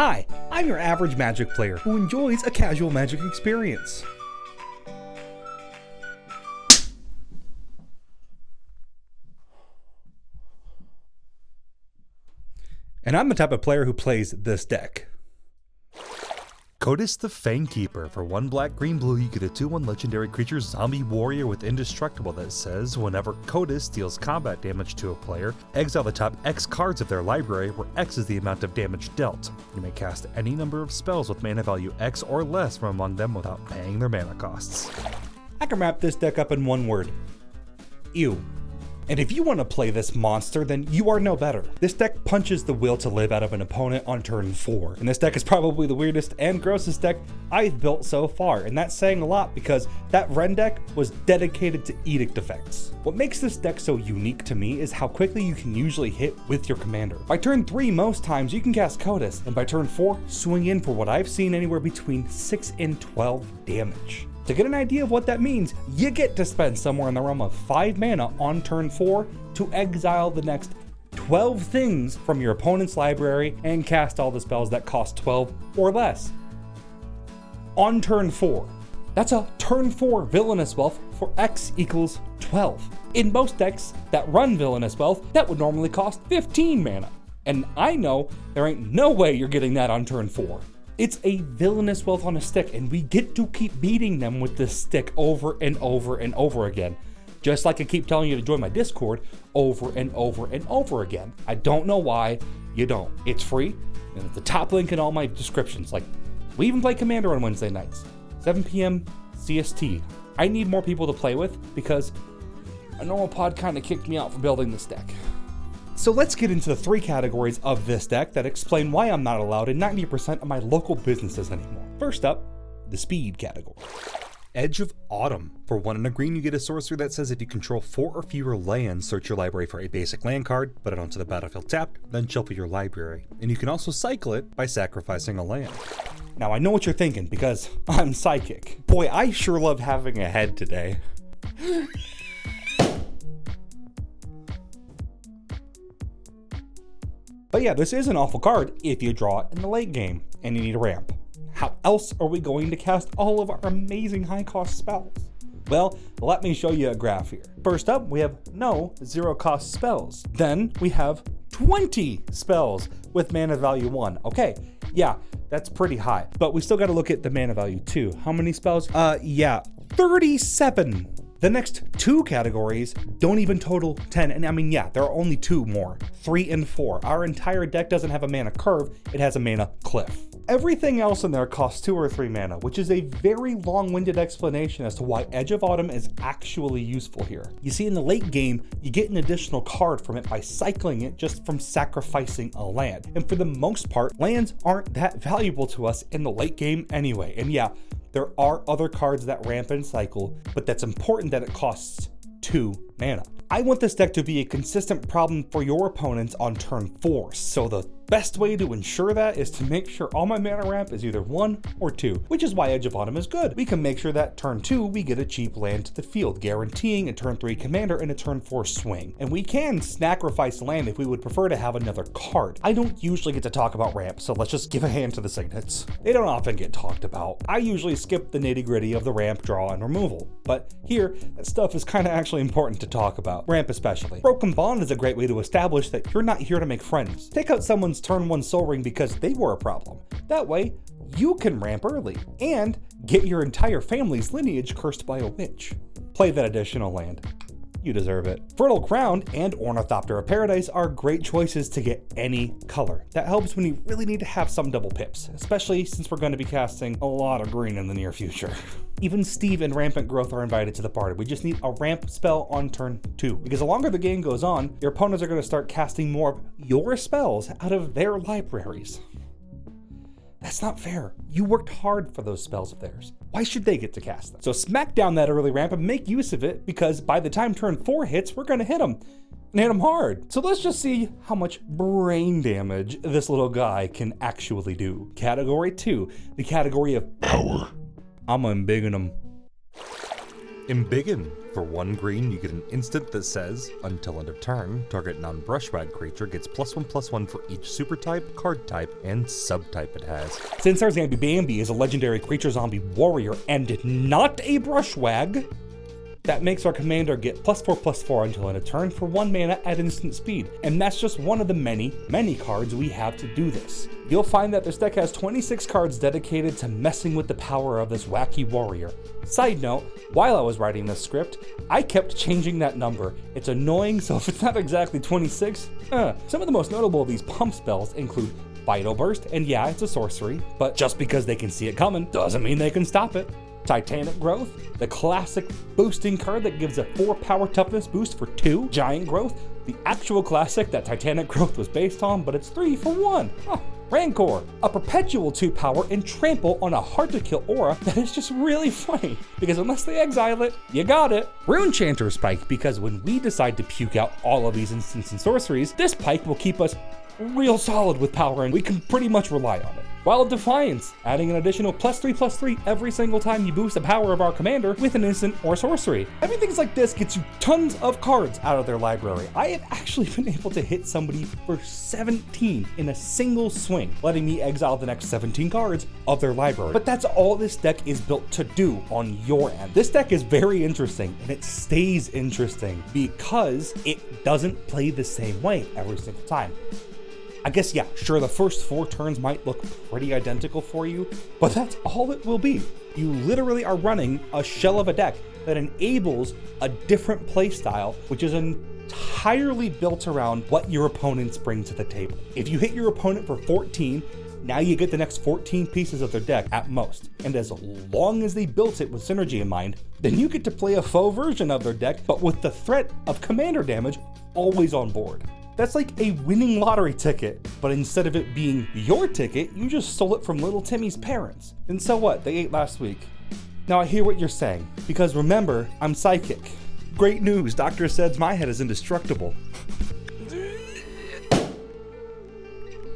Hi, I'm your average Magic player who enjoys a casual Magic experience. And I'm the type of player who plays this deck. Kotis the Fangkeeper. For 1 black, green, blue, you get a 2/1 legendary creature zombie warrior with indestructible that says whenever Kotis deals combat damage to a player, exile the top X cards of their library, where X is the amount of damage dealt. You may cast any number of spells with mana value X or less from among them without paying their mana costs. I can wrap this deck up in one word. Ew. And if you want to play this monster, then you are no better. This deck punches the will to live out of an opponent on turn 4. And this deck is probably the weirdest and grossest deck I've built so far. And that's saying a lot because that Ren deck was dedicated to edict effects. What makes this deck so unique to me is how quickly you can usually hit with your commander. By turn 3, most times you can cast Kotis, and by turn 4, swing in for what I've seen anywhere between 6 and 12 damage. To get an idea of what that means, you get to spend somewhere in the realm of 5 mana on turn 4 to exile the next 12 things from your opponent's library and cast all the spells that cost 12 or less. On turn 4. That's a turn 4 Villainous Wealth for X equals 12. In most decks that run Villainous Wealth, that would normally cost 15 mana. And I know there ain't no way you're getting that on turn 4. It's a Villainous Wealth on a stick, and we get to keep beating them with this stick over and over and over again. Just like I keep telling you to join my Discord over and over and over again. I don't know why you don't. It's free, and it's the top link in all my descriptions. Like, we even play Commander on Wednesday nights, 7 p.m. CST. I need more people to play with because a normal pod kind of kicked me out for building this deck. So let's get into the 3 categories of this deck that explain why I'm not allowed in 90% of my local businesses anymore. First up, the speed category. Edge of Autumn. For 1 and a green, you get a sorcery that says if you control 4 or fewer lands, search your library for a basic land card, put it onto the battlefield tapped, then shuffle your library. And you can also cycle it by sacrificing a land. Now I know what you're thinking because I'm psychic. Boy, I sure love having a head today. But yeah, this is an awful card if you draw it in the late game and you need a ramp. How else are we going to cast all of our amazing high cost spells? Well, let me show you a graph here. First up, we have no 0 cost spells. Then we have 20 spells with mana value 1. Okay, yeah, that's pretty high, but we still got to look at the mana value 2. How many spells? 37. The next 2 categories don't even total 10, and I mean, yeah, there are only 2 more, 3 and 4. Our entire deck doesn't have a mana curve, it has a mana cliff. Everything else in there costs 2 or 3 mana, which is a very long-winded explanation as to why Edge of Autumn is actually useful here. You see, in the late game, you get an additional card from it by cycling it just from sacrificing a land. And for the most part, lands aren't that valuable to us in the late game anyway. And yeah, there are other cards that ramp and cycle, but that's important that it costs 2 mana. I want this deck to be a consistent problem for your opponents on turn 4, so the best way to ensure that is to make sure all my mana ramp is either 1 or 2, which is why Edge of Autumn is good. We can make sure that turn 2 we get a cheap land to the field, guaranteeing a turn 3 commander and a turn 4 swing. And we can sacrifice land if we would prefer to have another card. I don't usually get to talk about ramp, so let's just give a hand to the signets. They don't often get talked about. I usually skip the nitty-gritty of the ramp, draw, and removal. But here, that stuff is kind of actually important to talk about. Ramp especially. Broken Bond is a great way to establish that you're not here to make friends. Take out someone's turn 1 Soul Ring because they were a problem. That way, you can ramp early and get your entire family's lineage cursed by a witch. Play that additional land. You deserve it. Fertile Ground and Ornithopter of Paradise are great choices to get any color. That helps when you really need to have some double pips, especially since we're going to be casting a lot of green in the near future. Even Steve and Rampant Growth are invited to the party. We just need a ramp spell on turn 2. Because the longer the game goes on, your opponents are going to start casting more of your spells out of their libraries. That's not fair. You worked hard for those spells of theirs. Why should they get to cast them? So smack down that early ramp and make use of it, because by the time turn 4 hits, we're going to hit them. And hit them hard. So let's just see how much brain damage this little guy can actually do. Category 2, the category of power. I'm embiggen him. Embiggen. For 1 green, you get an instant that says, until end of turn, target non-brushwag creature gets +1/+1 for each super type, card type, and subtype it has. Since our Zambi Bambi is a legendary creature zombie warrior and not a brushwag, that makes our commander get +4/+4 until end of turn for 1 mana at instant speed. And that's just one of the many cards we have to do this. You'll find that this deck has 26 cards dedicated to messing with the power of this wacky warrior. Side note, while I was writing this script, I kept changing that number. It's annoying, so if it's not exactly 26, Some of the most notable of these pump spells include Vital Burst, and yeah, it's a sorcery, but just because they can see it coming doesn't mean they can stop it. Titanic Growth, the classic boosting card that gives a 4 power toughness boost for 2. Giant Growth, the actual classic that Titanic Growth was based on, but it's 3 for 1. Rancor, a perpetual 2 power and trample on a hard to kill aura that is just really funny, because unless they exile it, you got it. Rune Chanter Spike, because when we decide to puke out all of these instants and sorceries, this pike will keep us real solid with power and we can pretty much rely on it. Wild Defiance, adding an additional +3/+3 every single time you boost the power of our commander with an instant or sorcery. Everything like this gets you tons of cards out of their library. I have actually been able to hit somebody for 17 in a single swing, letting me exile the next 17 cards of their library. But that's all this deck is built to do on your end. This deck is very interesting, and it stays interesting because it doesn't play the same way every single time. I guess, yeah, sure, the first 4 turns might look pretty identical for you, but that's all it will be. You literally are running a shell of a deck that enables a different playstyle, which is entirely built around what your opponents bring to the table. If you hit your opponent for 14, now you get the next 14 pieces of their deck at most. And as long as they built it with synergy in mind, then you get to play a faux version of their deck, but with the threat of commander damage always on board. That's like a winning lottery ticket, but instead of it being your ticket, you just stole it from little Timmy's parents. And so what? They ate last week. Now I hear what you're saying, because remember, I'm psychic. Great news, Doctor says my head is indestructible. I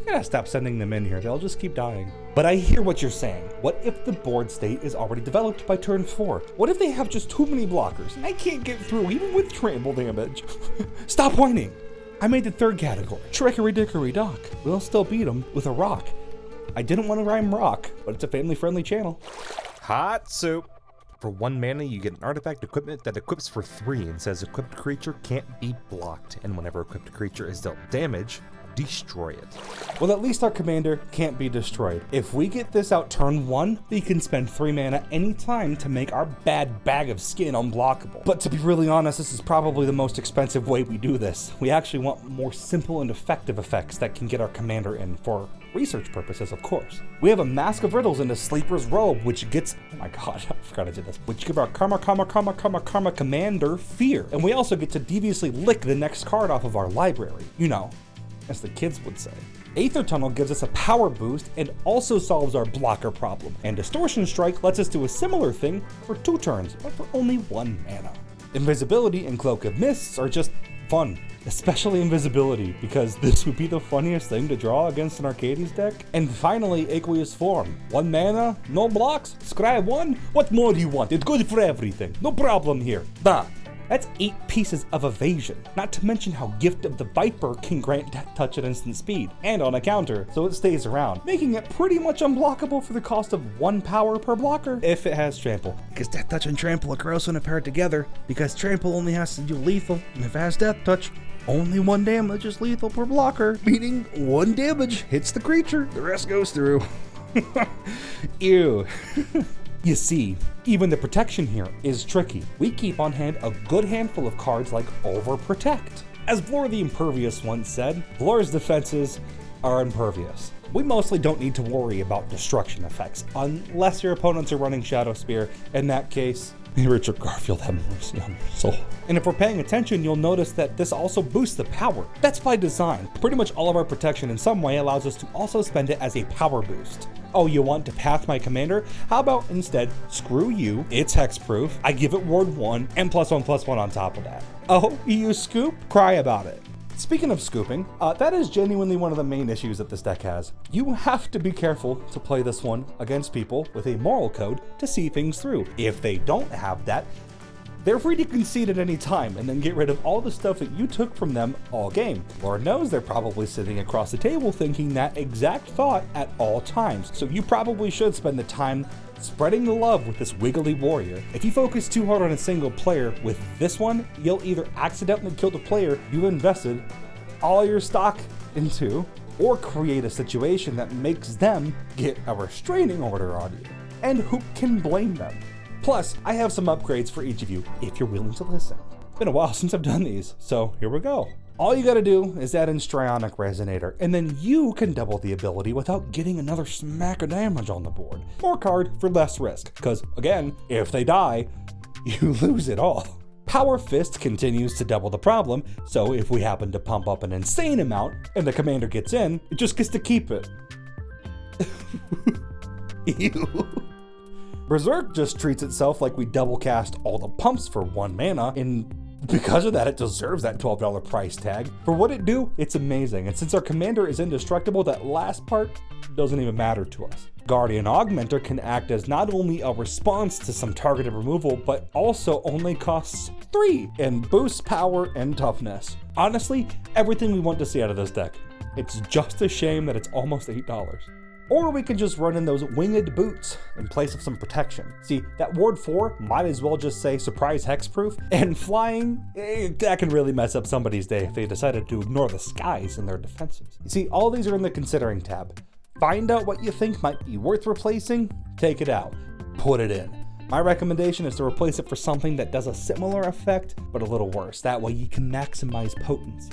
gotta stop sending them in here, they'll just keep dying. But I hear what you're saying. What if the board state is already developed by turn 4? What if they have just too many blockers and I can't get through even with trample damage? Stop whining! I made the 3rd category, Trickery Dickory Dock. We'll still beat them with a rock. I didn't want to rhyme rock, but it's a family-friendly channel. Hot soup. For 1 mana, you get an artifact equipment that equips for 3 and says equipped creature can't be blocked, and whenever equipped creature is dealt damage, destroy it. Well, at least our commander can't be destroyed. If we get this out turn 1, we can spend 3 mana anytime to make our bad bag of skin unblockable. But to be really honest, this is probably the most expensive way we do this. We actually want more simple and effective effects that can get our commander in for research purposes, of course. We have a Mask of Riddles and a Sleeper's Robe, which gets, oh my god, I forgot I did this, which give our Karma commander fear. And we also get to deviously lick the next card off of our library, you know, as the kids would say. Aether Tunnel gives us a power boost and also solves our blocker problem. And Distortion Strike lets us do a similar thing for 2 turns, but for only 1 mana. Invisibility and Cloak of Mists are just fun, especially Invisibility, because this would be the funniest thing to draw against an Arcades deck. And finally, Aqueous Form. 1 mana, no blocks, scry 1. What more do you want? It's good for everything. No problem here. That's 8 pieces of evasion, not to mention how Gift of the Viper can grant Death Touch at instant speed, and on a counter, so it stays around, making it pretty much unblockable for the cost of 1 power per blocker, if it has Trample. Because Death Touch and Trample are gross when paired together, because Trample only has to do lethal, and if it has Death Touch, only 1 damage is lethal per blocker, meaning 1 damage hits the creature, the rest goes through. Ew. You see, even the protection here is tricky. We keep on hand a good handful of cards like Overprotect. As Vlor the Impervious once said, Vlor's defenses are impervious. We mostly don't need to worry about destruction effects, unless your opponents are running Shadow Spear. In that case, may Richard Garfield have mercy on your soul. And if we're paying attention, you'll notice that this also boosts the power. That's by design. Pretty much all of our protection in some way allows us to also spend it as a power boost. Oh, you want to path my commander? How about instead, screw you, it's hexproof, I give it ward 1, and +1/+1 on top of that. Oh, you scoop? Cry about it. Speaking of scooping, that is genuinely one of the main issues that this deck has. You have to be careful to play this one against people with a moral code to see things through. If they don't have that, They're free to concede at any time and then get rid of all the stuff that you took from them all game. Lord knows they're probably sitting across the table thinking that exact thought at all times, so you probably should spend the time spreading the love with this wiggly warrior. If you focus too hard on a single player with this one, you'll either accidentally kill the player you invested all your stock into, or create a situation that makes them get a restraining order on you. And who can blame them? Plus, I have some upgrades for each of you if you're willing to listen. It's been a while since I've done these, so here we go. All you gotta do is add in Strionic Resonator, and then you can double the ability without getting another smack of damage on the board. More card for less risk, because again, if they die, you lose it all. Power Fist continues to double the problem, so if we happen to pump up an insane amount and the commander gets in, it just gets to keep it. Ew. Berserk just treats itself like we double cast all the pumps for 1 mana, and because of that it deserves that $12 price tag. For what it do, it's amazing, and since our commander is indestructible, that last part doesn't even matter to us. Guardian Augmenter can act as not only a response to some targeted removal, but also only costs 3 and boosts power and toughness. Honestly, everything we want to see out of this deck. It's just a shame that it's almost $8. Or we can just run in those winged boots in place of some protection. See, that ward 4 might as well just say surprise hexproof, and flying, that can really mess up somebody's day if they decided to ignore the skies in their defenses. You see, all these are in the considering tab. Find out what you think might be worth replacing, take it out, put it in. My recommendation is to replace it for something that does a similar effect, but a little worse. That way you can maximize potency.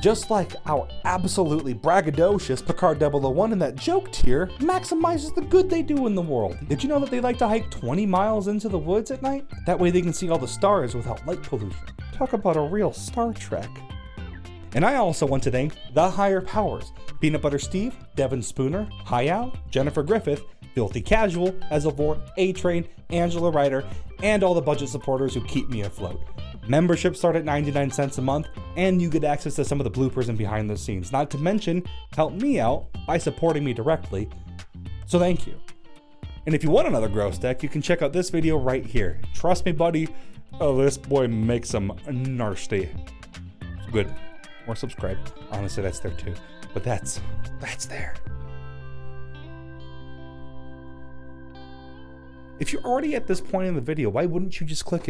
Just like our absolutely braggadocious Picard 001 in that joke tier maximizes the good they do in the world. Did you know that they like to hike 20 miles into the woods at night? That way they can see all the stars without light pollution. Talk about a real Star Trek. And I also want to thank the higher powers: Peanut Butter Steve, Devin Spooner, Hayao, Jennifer Griffith, Filthy Casual, Ezavor, A-Train, Angela Ryder, and all the budget supporters who keep me afloat. Memberships start at 99 cents a month, and you get access to some of the bloopers and behind the scenes, not to mention help me out by supporting me directly, so thank you. And if you want another gross deck, you can check out this video right here. Trust me, buddy, this boy makes them nasty. Good. Or subscribe. Honestly, that's there too. But that's there. If you're already at this point in the video, why wouldn't you just click it?